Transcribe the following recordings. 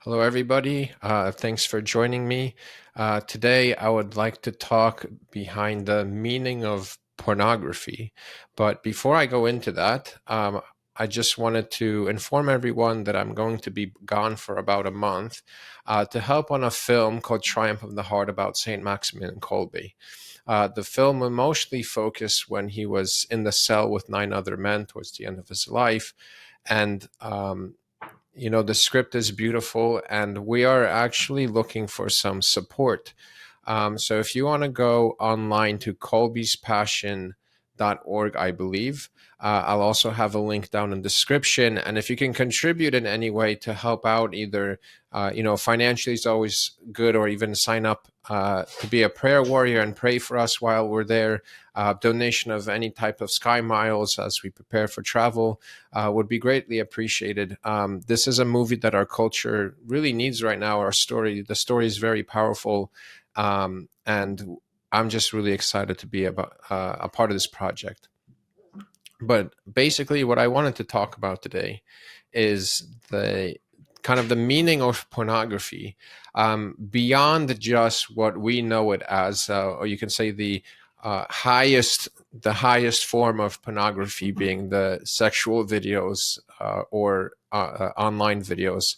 Hello, everybody. Thanks for joining me. Today, I would like to talk behind the meaning of pornography. But before I go into that, I just wanted to inform everyone that I'm going to be gone for about a month to help on a film called Triumph of the Heart about St. Maximilian Kolbe. The film will mostly focus when he was in the cell with 9 other men towards the end of his life. And the script is beautiful, and we are actually looking for some support. So if you want to go online to colbyspassion.org, I believe, I'll also have a link down in the description. And if you can contribute in any way to help out, either financially is always good, or even sign up to be a prayer warrior and pray for us while we're there. Donation of any type of sky miles as we prepare for travel would be greatly appreciated. This is a movie that our culture really needs right now. The story is very powerful, and I'm just really excited to be a part of this project. But basically, what I wanted to talk about today is the kind of the meaning of pornography, beyond just what we know it as, or you can say the highest form of pornography being the sexual videos or online videos,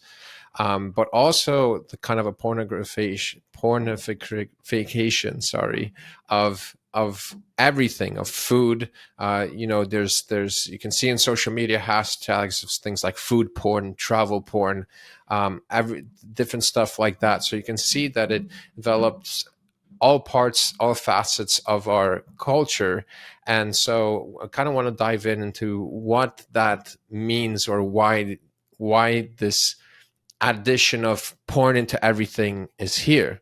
but also the kind of a pornification, sorry, of everything, of food. There's you can see in social media hashtags of things like food porn, travel porn, every different stuff like that. So you can see that it develops all parts, all facets of our culture. And so I kind of want to dive into what that means, or why this addition of porn into everything is here.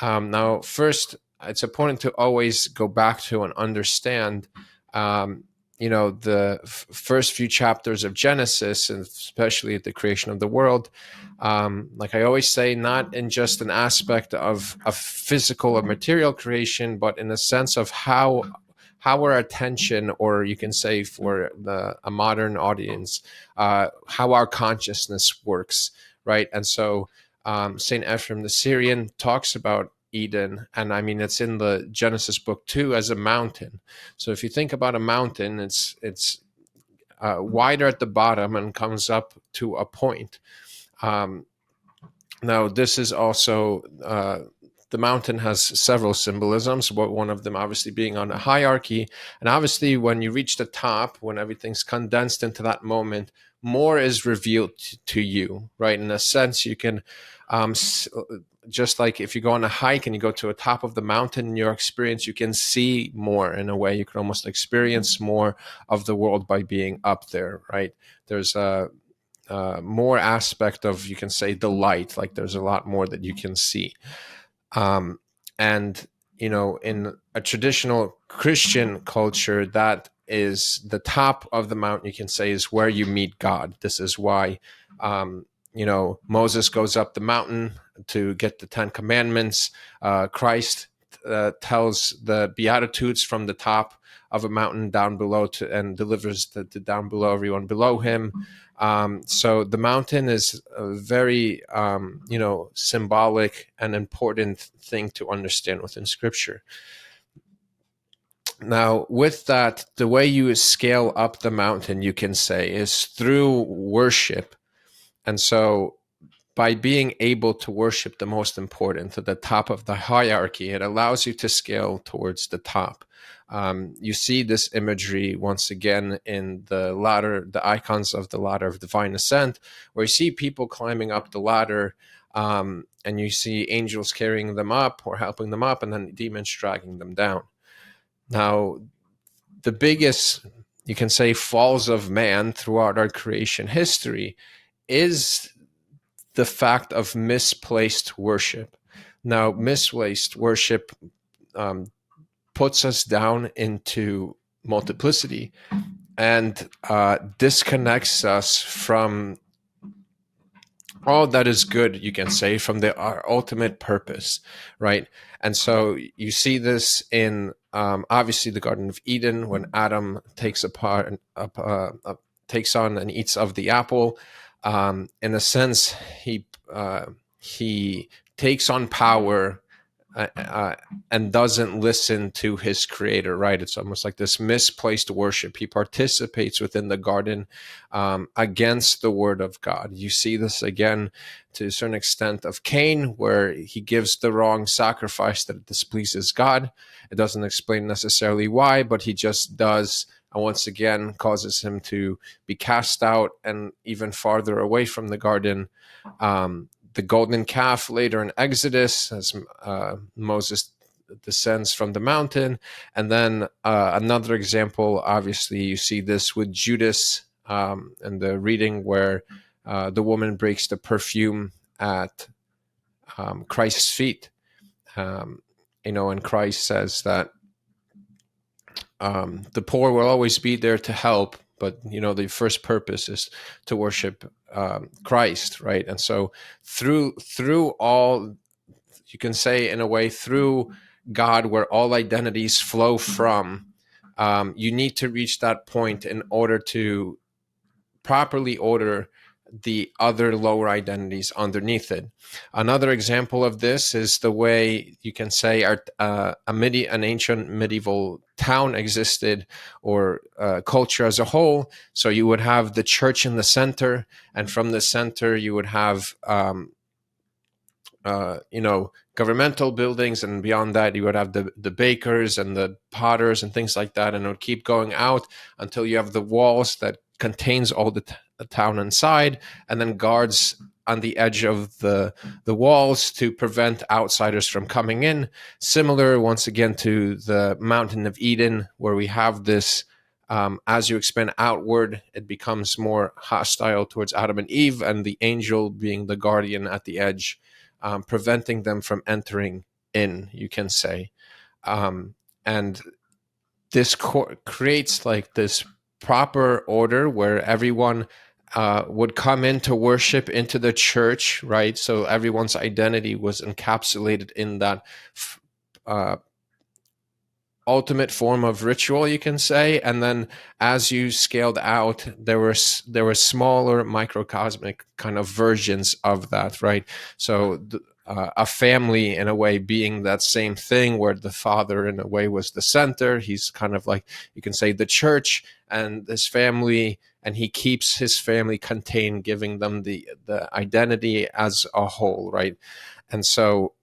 Now, first, it's important to always go back to and understand, the first few chapters of Genesis, and especially at the creation of the world. Like I always say, not in just an aspect of physical or material creation, but in a sense of how our attention, or you can say for a modern audience, how our consciousness works, right? And so Saint Ephraim the Syrian talks about Eden, and I mean it's in the Genesis book too, as a mountain. So if you think about a mountain, it's wider at the bottom and comes up to a point. Now this is also the mountain has several symbolisms, but one of them obviously being on a hierarchy. And obviously when you reach the top, when everything's condensed into that moment, more is revealed to you, right? In a sense, you can just like if you go on a hike and you go to the top of the mountain, in your experience, you can see more. In a way, you can almost experience more of the world by being up there, right? There's a more aspect of, you can say, delight. Like there's a lot more that you can see. And in a traditional Christian culture, that is the top of the mountain, you can say, is where you meet God. This is why Moses goes up the mountain to get the 10 Commandments. Christ tells the Beatitudes from the top of a mountain down below and delivers the down below everyone below him. So the mountain is a very, symbolic and important thing to understand within Scripture. Now, with that, the way you scale up the mountain, you can say, is through worship. And so by being able to worship the most important, to the top of the hierarchy, it allows you to scale towards the top. You see this imagery once again in the icons of the ladder of divine ascent, where you see people climbing up the ladder, and you see angels carrying them up or helping them up, and then demons dragging them down. Now, the biggest, you can say, falls of man throughout our creation history is the fact of misplaced worship. Now, misplaced worship puts us down into multiplicity and disconnects us from all that is good, you can say, from our ultimate purpose, right? And so you see this in obviously the Garden of Eden, when Adam takes on and eats of the apple. In a sense, he he takes on power and doesn't listen to his creator, right? It's almost like this misplaced worship. He participates within the garden against the word of God. You see this again to a certain extent of Cain, where he gives the wrong sacrifice that displeases God. It doesn't explain necessarily why, but he just does. And once again, causes him to be cast out and even farther away from the garden. The golden calf later in Exodus, as Moses descends from the mountain. And then another example, obviously, you see this with Judas and the reading where the woman breaks the perfume at Christ's feet. And Christ says that the poor will always be there to help, but the first purpose is to worship Christ, right? And so through all, you can say in a way, through God, where all identities flow from, you need to reach that point in order to properly order the other lower identities underneath it. Another example of this is the way you can say an ancient medieval town existed, or culture as a whole. So you would have the church in the center, and from the center you would have governmental buildings, and beyond that you would have the bakers and the potters and things like that, and it would keep going out until you have the walls that contains all the town inside, and then guards on the edge of the walls to prevent outsiders from coming in. Similar, once again, to the Mountain of Eden, where we have this, as you expand outward, it becomes more hostile towards Adam and Eve, and the angel being the guardian at the edge, preventing them from entering in, you can say. And this creates like this proper order where everyone would come in to worship into the church, right? So everyone's identity was encapsulated in that ultimate form of ritual, you can say. And then as you scaled out, there were smaller microcosmic kind of versions of that, right? So a family, in a way, being that same thing, where the father in a way was the center. He's kind of like, you can say, the church and this family, and he keeps his family contained, giving them the identity as a whole, right? And so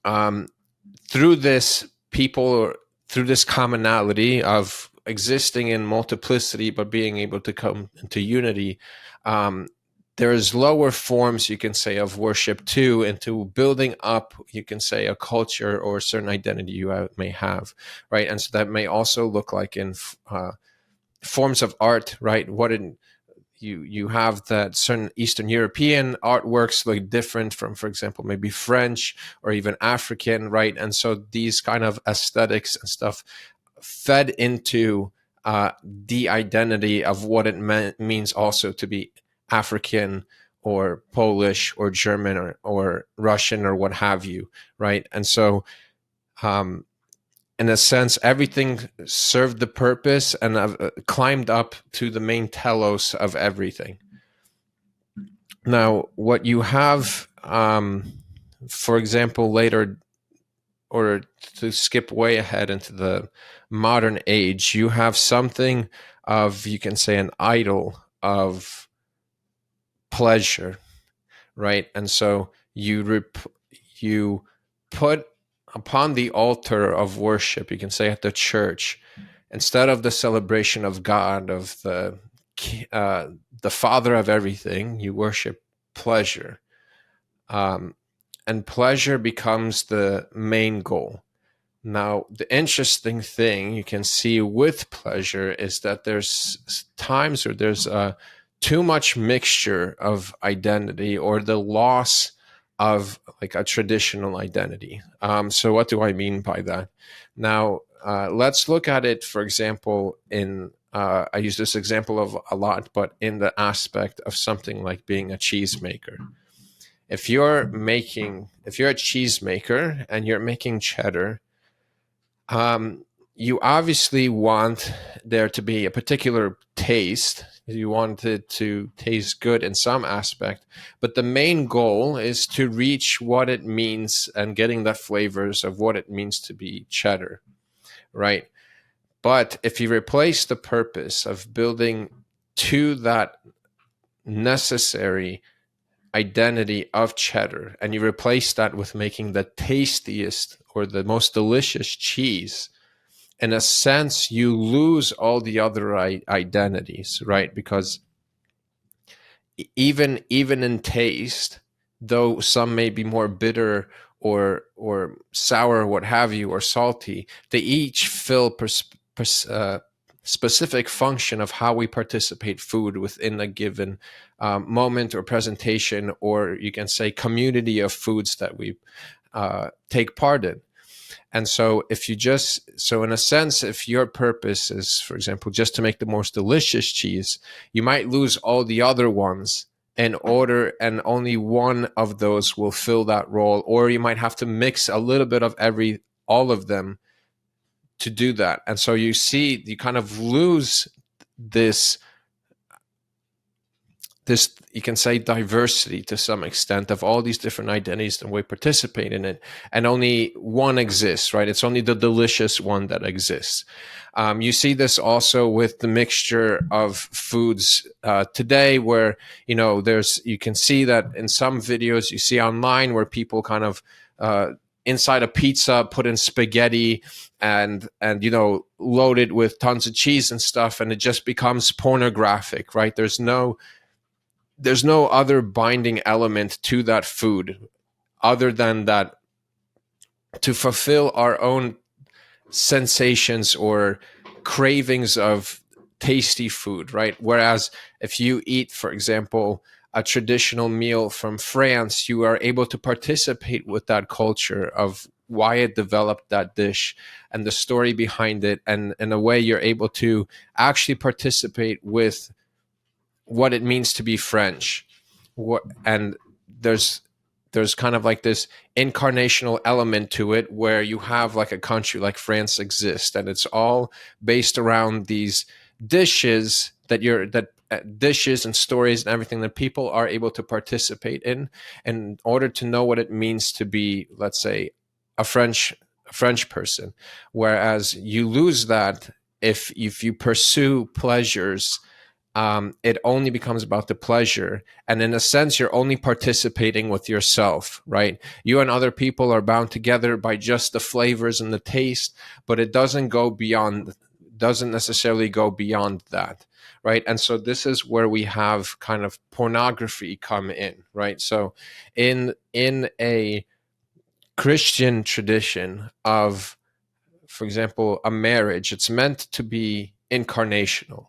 through this commonality of existing in multiplicity but being able to come into unity, there's lower forms, you can say, of worship too, into building up, you can say, a culture or a certain identity you may have, right? And so that may also look like in forms of art, right? You have that certain Eastern European artworks look different from, for example, maybe French or even African, right? And so these kind of aesthetics and stuff fed into the identity of what it means also to be African or Polish or German or Russian or what have you, right? And so in a sense, everything served the purpose and climbed up to the main telos of everything. Now, what you have, for example, later, or to skip way ahead into the modern age, you have something of, you can say, an idol of pleasure, right? And so you put upon the altar of worship, you can say at the church, instead of the celebration of God, of the Father of everything, you worship pleasure. And pleasure becomes the main goal. Now, the interesting thing you can see with pleasure is that there's times where there's too much mixture of identity, or the loss of like a traditional identity. So what do I mean by that? Now, let's look at it, for example, I use this example of a lot, but in the aspect of something like being a cheesemaker. If you're a cheesemaker and you're making cheddar, you obviously want there to be a particular taste. You want it to taste good in some aspect, but the main goal is to reach what it means and getting the flavors of what it means to be cheddar, right? But if you replace the purpose of building to that necessary identity of cheddar and you replace that with making the tastiest or the most delicious cheese, in a sense, you lose all the other identities, right? Because even in taste, though some may be more bitter or sour, what have you, or salty, they each fill specific function of how we participate food within a given moment or presentation, or you can say community of foods that we take part in. And so so in a sense, if your purpose is, for example, just to make the most delicious cheese, you might lose all the other ones in order, and only one of those will fill that role. Or you might have to mix a little bit of all of them to do that. And so you kind of lose this you can say diversity to some extent of all these different identities that we participate in it, and only one exists, right? It's only the delicious one that exists. You see this also with the mixture of foods today, where you can see that in some videos you see online where people kind of inside a pizza put in spaghetti and load it with tons of cheese and stuff, and it just becomes pornographic, right? There's no other binding element to that food other than that to fulfill our own sensations or cravings of tasty food, right? Whereas if you eat, for example, a traditional meal from France, you are able to participate with that culture of why it developed that dish and the story behind it. And in a way, you're able to actually participate with what it means to be French. And there's kind of like this incarnational element to it, where you have like a country like France exist, and it's all based around these dishes dishes and stories and everything that people are able to participate in order to know what it means to be, let's say, a French person. Whereas you lose that if you pursue pleasures. It only becomes about the pleasure. And in a sense, you're only participating with yourself, right? You and other people are bound together by just the flavors and the taste, but it doesn't necessarily go beyond that, right? And so this is where we have kind of pornography come in, right? So in a Christian tradition of, for example, a marriage, it's meant to be incarnational.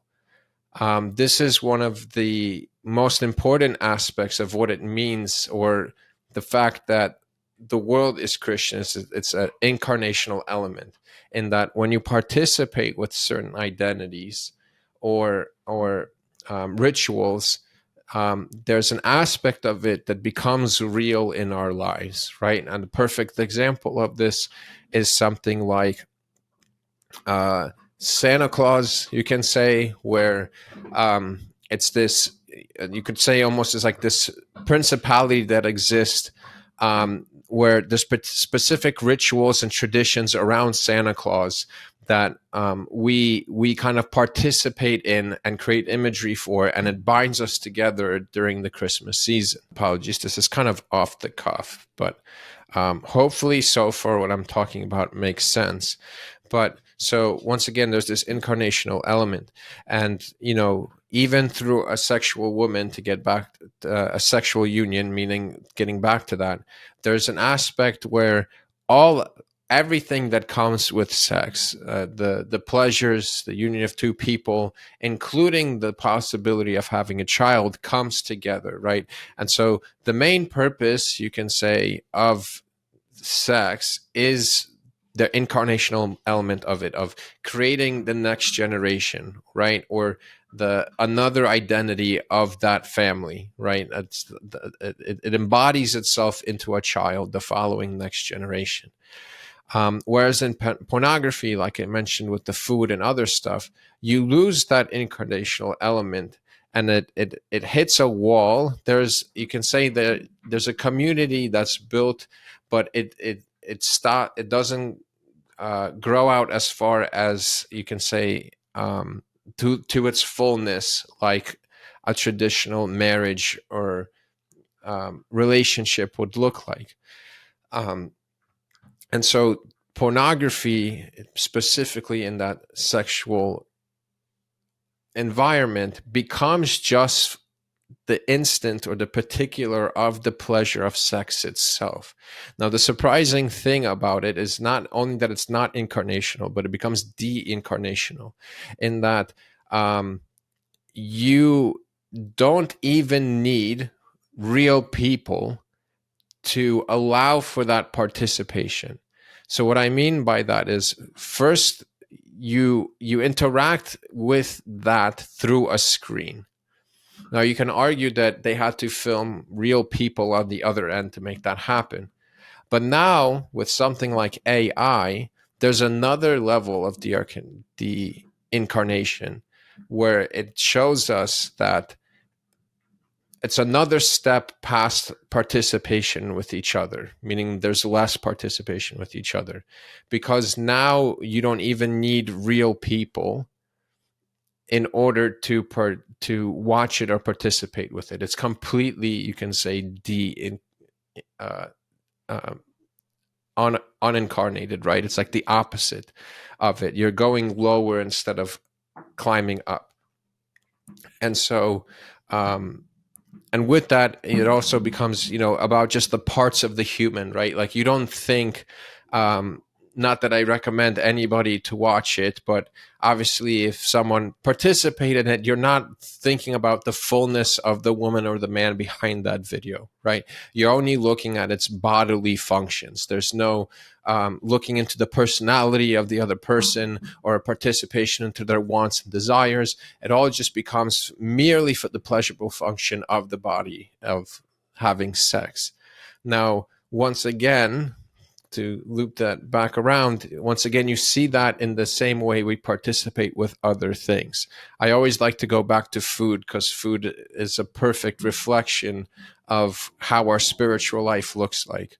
This is one of the most important aspects of what it means, or the fact that the world is Christian. It's an incarnational element, in that when you participate with certain identities or rituals, there's an aspect of it that becomes real in our lives, right? And the perfect example of this is something like Santa Claus, you can say, where it's this, you could say almost as like this principality that exists, where there's specific rituals and traditions around Santa Claus that we kind of participate in and create imagery for, and it binds us together during the Christmas season. Apologies, this is kind of off the cuff, but hopefully so far what I'm talking about makes sense. But so once again, there's this incarnational element, and even through a sexual woman, to get back a sexual union, meaning getting back to that, there's an aspect where everything that comes with sex, the pleasures, the union of two people, including the possibility of having a child, comes together, right? And so the main purpose, you can say, of sex is the incarnational element of it, of creating the next generation, right? Or another identity of that family, right? It embodies itself into a child, the following next generation. Whereas in pornography, like I mentioned with the food and other stuff, you lose that incarnational element, and it hits a wall. You can say that there's a community that's built, but it doesn't grow out as far as you can say to its fullness, like a traditional marriage or relationship would look like. Um, and so pornography, specifically in that sexual environment, becomes just the instant or the particular of the pleasure of sex itself. Now, the surprising thing about it is not only that it's not incarnational, but it becomes de-incarnational, in that you don't even need real people to allow for that participation. So what I mean by that is, first you interact with that through a screen. Now you can argue that they had to film real people on the other end to make that happen. But now with something like AI, there's another level of the incarnation where it shows us that it's another step past participation with each other, meaning there's less participation with each other, because now you don't even need real people in order to watch it or participate with it. It's completely, you can say, uh, uh, unincarnated, right? It's like the opposite of it. You're going lower instead of climbing up. And so and with that, it also becomes, about just the parts of the human, right? Like you don't think, not that I recommend anybody to watch it, but obviously if someone participated in it, you're not thinking about the fullness of the woman or the man behind that video, right? You're only looking at its bodily functions. There's no looking into the personality of the other person or a participation into their wants and desires. It all just becomes merely for the pleasurable function of the body of having sex. Now, once again, to loop that back around, once again, you see that in the same way we participate with other things. I always like to go back to food, because food is a perfect reflection of how our spiritual life looks like.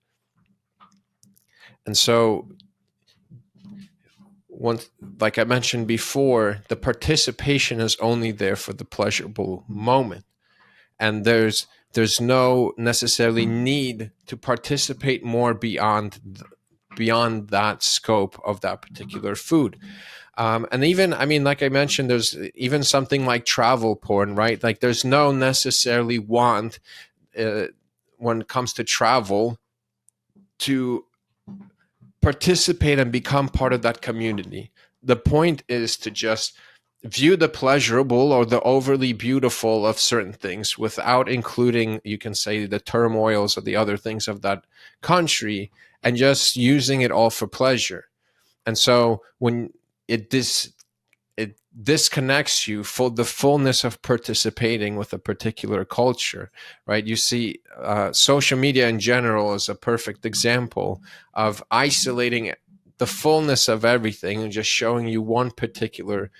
And so, once, like I mentioned before, the participation is only there for the pleasurable moment. And there's no necessarily need to participate more beyond that scope of that particular food. And even, I mean, like I mentioned, there's even something like travel porn, right? Like there's no necessarily want when it comes to travel to participate and become part of that community. The point is to just view the pleasurable or the overly beautiful of certain things without including, you can say, the turmoils or the other things of that country, and just using it all for pleasure. And so when it disconnects you for the fullness of participating with a particular culture, right? You see, social media in general is a perfect example of isolating the fullness of everything and just showing you one particular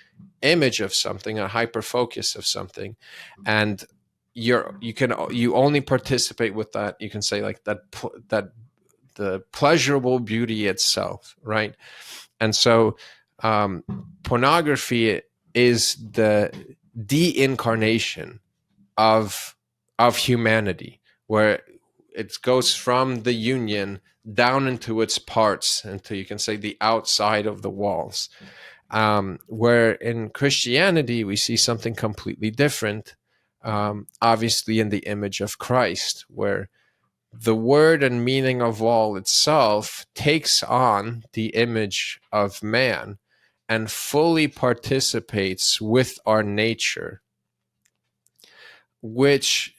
image of something, a hyper focus of something, and you only participate with that. You can say like that the pleasurable beauty itself, right? And so pornography is the de-incarnation of humanity, where it goes from the union down into its parts, into, you can say, the outside of the walls. Where in Christianity we see something completely different, obviously in the image of Christ, where the word and meaning of all itself takes on the image of man and fully participates with our nature, which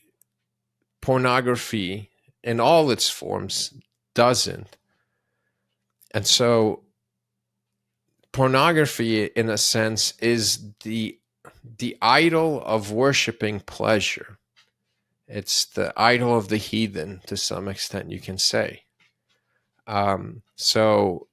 pornography in all its forms doesn't. And so pornography, in a sense, is the idol of worshiping pleasure. It's the idol of the heathen, to some extent, you can say. So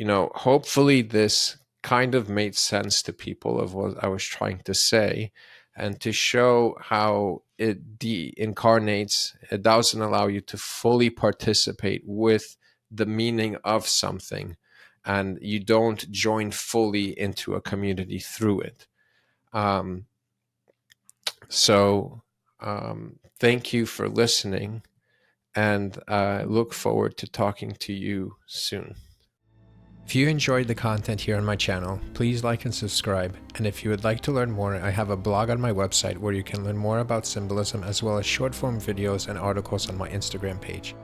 hopefully this kind of made sense to people of what I was trying to say, and to show how it de-incarnates. It doesn't allow you to fully participate with the meaning of something, and you don't join fully into a community through it. Thank you for listening, and I look forward to talking to you soon. If you enjoyed the content here on my channel, please like and subscribe. And if you would like to learn more, I have a blog on my website where you can learn more about symbolism, as well as short form videos and articles on my Instagram page.